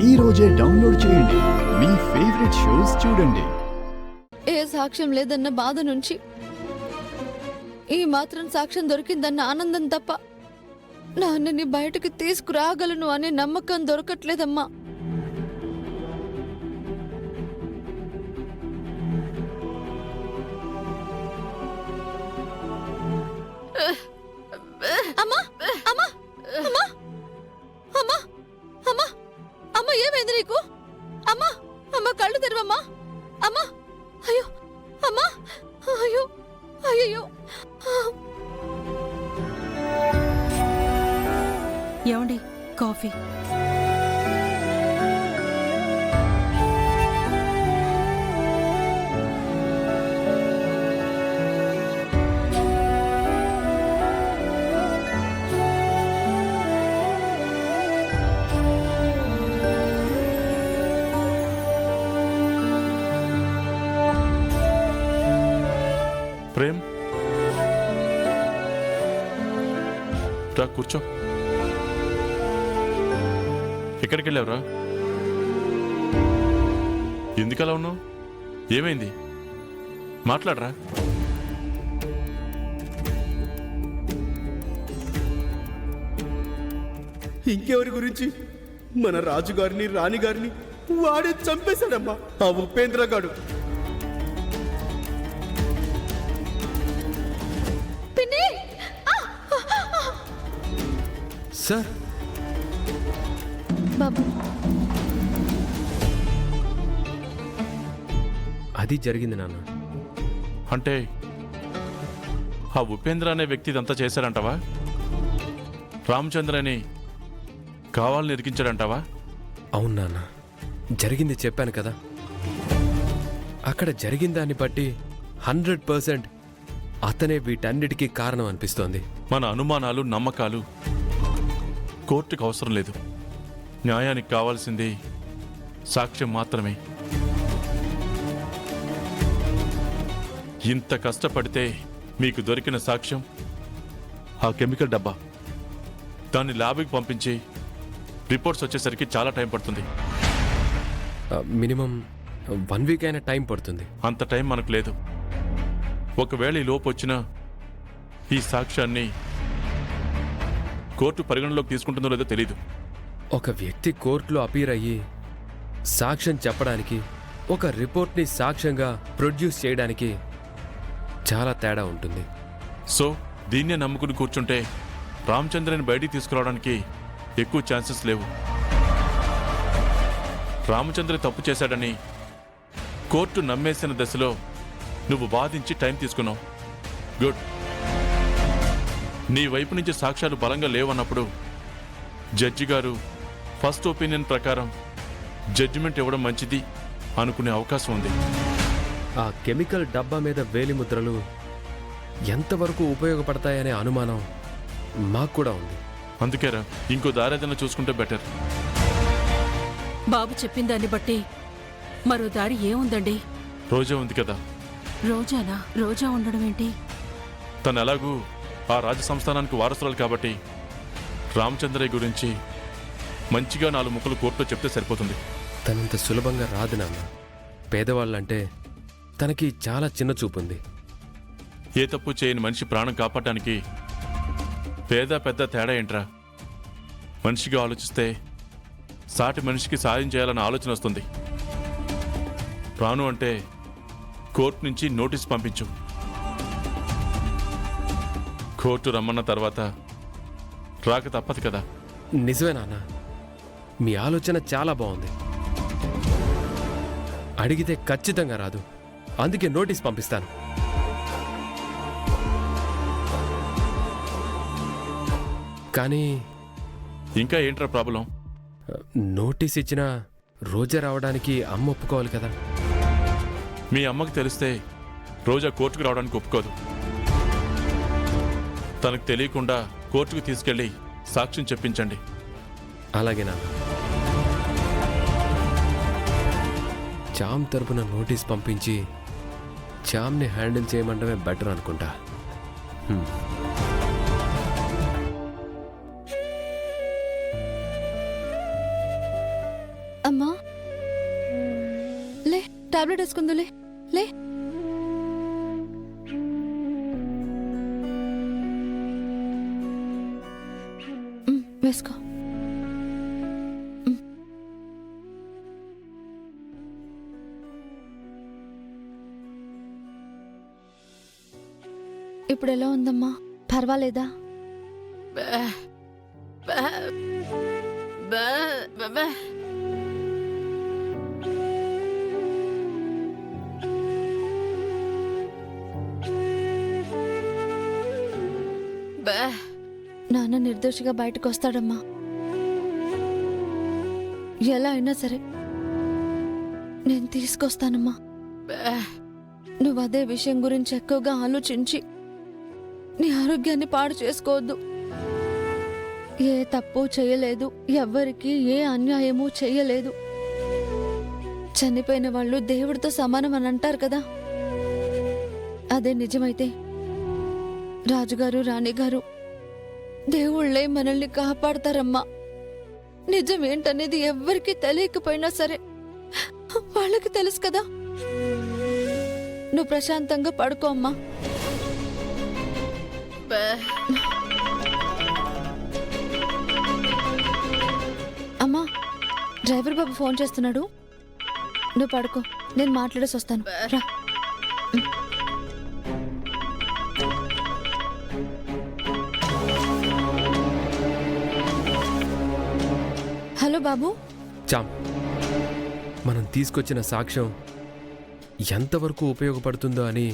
ఈ రోజే డౌన్లోడ్ చేయండి. మీ ఫేవరెట్ షోస్ చూడండి. ఏ సాక్ష్యం లేదన్న బాధ నుంచి ఈ మాత్రం సాక్ష్యం దొరికిందన్న ఆనందం తప్ప నాన్నని బయటకు తీసుకురాగలను అనే నమ్మకం దొరకట్లేదమ్మా. అమ్మా అమ్మా అమ్మా అమ్మా అమ్మా అమ్మా ఏమైంది నీకు? అమ్మా అమ్మా కళ్ళు తెరవమ్మా. అమ్మా అయ్యో అమ్మా అయ్యో అయ్యో. ఏమండి కాఫీ? ప్రేమ్, రా కూర్చో. ఎక్కడికి వెళ్ళావురా? ఎందుకలా ఉన్నావు? ఏమైంది? మాట్లాడరా. ఇంకెవరి గురించి? మన రాజుగారిని రాణిగారిని వాడే చంపేశాడమ్మా ఆ ఉపేంద్ర గాడు. సార్ బాబు అది జరిగింది నాన్న. అంటే ఆ ఉపేంద్ర అనే వ్యక్తి ఇదంతా చేశాడంటావా? రామచంద్రని కావాలని ఇరికించాడంటావా? అవును నాన్న, జరిగింది చెప్పాను కదా. అక్కడ జరిగిన దాన్ని బట్టి 100% అతనే వీటన్నిటికీ కారణం అనిపిస్తోంది. మన అనుమానాలు నమ్మకాలు కోర్టుకు అవసరం లేదు. న్యాయానికి కావాల్సింది సాక్ష్యం మాత్రమే. ఇంత కష్టపడితే మీకు దొరికిన సాక్ష్యం ఆ కెమికల్ డబ్బా. దాన్ని ల్యాబ్కి పంపించి రిపోర్ట్స్ వచ్చేసరికి చాలా టైం పడుతుంది. మినిమం 1 వీక్ అయినా టైం పడుతుంది. అంత టైం మనకు లేదు. ఒకవేళ ఈ లోపు వచ్చినా ఈ సాక్ష్యాన్ని కోర్టు పరిగణలోకి తీసుకుంటుందో లేదో తెలీదు. ఒక వ్యక్తి కోర్టులో అపీర్ అయ్యి సాక్ష్యం చెప్పడానికి, ఒక రిపోర్ట్ని సాక్ష్యంగా ప్రొడ్యూస్ చేయడానికి చాలా తేడా ఉంటుంది. సో దీన్నే నమ్ముకుని కూర్చుంటే రామచంద్రని బయటికి తీసుకురావడానికి ఎక్కువ ఛాన్సెస్ లేవు. రామచంద్ర తప్పు చేశాడని కోర్టు నమ్మేసిన దశలో నువ్వు వాదించి టైం తీసుకున్నావు. గుడ్. నీ వైపు నుంచి సాక్ష్యాలు బలంగా లేవన్నప్పుడు జడ్జి గారు ఫస్ట్ ఒపీనియన్ ప్రకారం జడ్జిమెంట్ ఇవ్వడం మంచిది అనుకునే అవకాశం ఉంది. ఆ కెమికల్ డబ్బా మీద వేలిముద్రలు ఎంతవరకు ఉపయోగపడతాయనే అనుమానం మాకు కూడా ఉంది. అందుకేరా ఇంకో దారేదన్నా చూసుకుంటే బెటర్. బాబు చెప్పిన దాన్ని బట్టి మరో దారి ఏముందండి? రోజా ఉంది కదా. రోజానా? రోజా ఉండడం ఏంటి? తను ఎలాగూ ఆ రాజ సంస్థానానికి వారసురాలు కాబట్టి రామచంద్రయ్య గురించి మంచిగా 4 ముక్కలు కోర్టులో చెప్తే సరిపోతుంది. తనంత సులభంగా రాదు నాన్న. పేదవాళ్ళంటే తనకి చాలా చిన్న చూపుంది. ఏ తప్పు చేయని మనిషి ప్రాణం కాపాడటానికి పేద పెద్ద తేడా ఏంట్రా? మనిషిగా ఆలోచిస్తే సాటి మనిషికి సాయం చేయాలన్న ఆలోచన వస్తుంది. రాను అంటే కోర్టు నుంచి నోటీస్ పంపించు. కోర్టు రమ్మన్న తర్వాత రాక తప్పదు కదా. నిజమే నాన్న, మీ ఆలోచన చాలా బాగుంది. అడిగితే ఖచ్చితంగా రాదు, అందుకే నోటీస్ పంపిస్తాను. కానీ ఇంకా ఏంట్రా ప్రాబ్లం? నోటీస్ ఇచ్చినా రోజా రావడానికి అమ్మ ఒప్పుకోవాలి కదా. మీ అమ్మకి తెలిస్తే రోజా కోర్టుకు రావడానికి ఒప్పుకోదు. తనకు తెలియకుండా కోర్టుకు తీసుకెళ్లి సాక్ష్యం చెప్పించండి. అలాగే నాన్న. చామ్ తరపున నోటీస్ పంపించి చామ్ని హ్యాండిల్ చేయమంటమే బెటర్ అనుకుంటా. అమ్మా లే, టాబ్లెట్ వేసుకుందులే, లే. వేసుకో. ఇప్పుడు ఎలా ఉందమ్మా? పర్వాలేదా? నాన్న నిర్దోషిగా బయటకు వస్తాడమ్మా. ఎలా అయినా సరే నేను తీసుకొస్తానమ్మా. నువ్వు అదే విషయం గురించి ఎక్కువగా ఆలోచించి నీ ఆరోగ్యాన్ని పాడు చేసుకోవద్దు. ఏ తప్పు చేయలేదు, ఎవ్వరికి ఏ అన్యాయమూ చెయ్యలేదు. చనిపోయిన వాళ్ళు దేవుడితో సమానం అని అంటారు కదా, అదే నిజమైతే రాజుగారు రాణిగారు దేవుళ్ళే మనల్ని కాపాడతారమ్మా. నిజం ఏంటనేది ఎవ్వరికీ తెలియకపోయినా సరే వాళ్ళకి తెలుసు కదా. నువ్వు ప్రశాంతంగా పడుకో అమ్మా. అమ్మా, డ్రైవర్ బాబు ఫోన్ చేస్తున్నాడు, నువ్వు పడుకో, నేను మాట్లాడేసి వస్తాను. రా. హలో బాబు. చామ్, మనం తీసుకొచ్చిన సాక్ష్యం ఎంతవరకు ఉపయోగపడుతుందో అని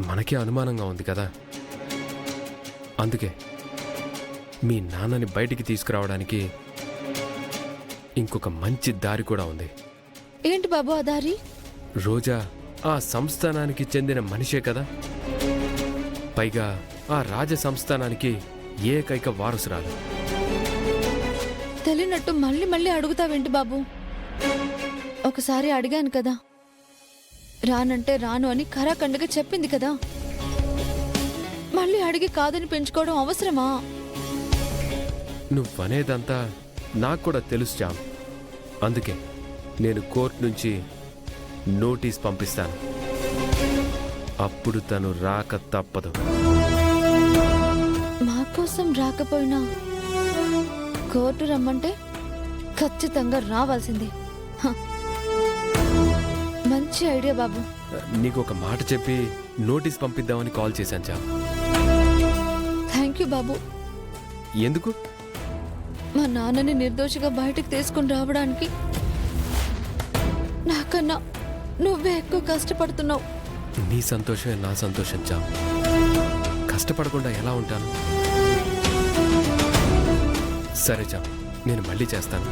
మనకే అనుమానంగా ఉంది కదా. అందుకే మీ నాన్నని బయటికి తీసుకురావడానికి ఇంకొక మంచి దారి కూడా ఉంది. ఏంటి బాబు ఆ దారి? రోజా ఆ సంస్థానానికి చెందిన మనిషే కదా, పైగా ఆ రాజ సంస్థానానికి ఏకైక వారసురాలు. తెలియనట్టు మళ్ళీ మళ్ళీ అడుగుతావేంటి బాబు? ఒకసారి అడిగాను కదా, రానంటే రాను అని ఖరాఖండగా చెప్పింది కదా. మళ్ళీ అడిగి కాదని పెంచుకోవడం అవసరమా? నువ్వనేదంతా నాకు కూడా తెలుసు చామ్. అందుకే నేను కోర్టు నుంచి నోటీస్ పంపిస్తాను. అప్పుడు తను రాక తప్పదు. మా కోసం రాకపోయినా కోర్టు రమ్మంటే ఖచ్చితంగా రావాల్సిందే. హ. మంచి ఐడియా బాబు. నీకు ఒక మాట చెప్పి నోటీస్ పంపిద్దామని కాల్ చేశాను చామ్. థ్యాంక్ యూ బాబు. ఎందుకు? మా నాన్నని నిర్దోషిగా బయటకు తీసుకుని రావడానికి నాకన్నా నువ్వే ఎక్కువ కష్టపడుతున్నావు. నీ సంతోషమే నా సంతోషం చామ్. కష్టపడకుండా ఎలా ఉంటాను? సరే చామ్, నేను మళ్ళీ చేస్తాను.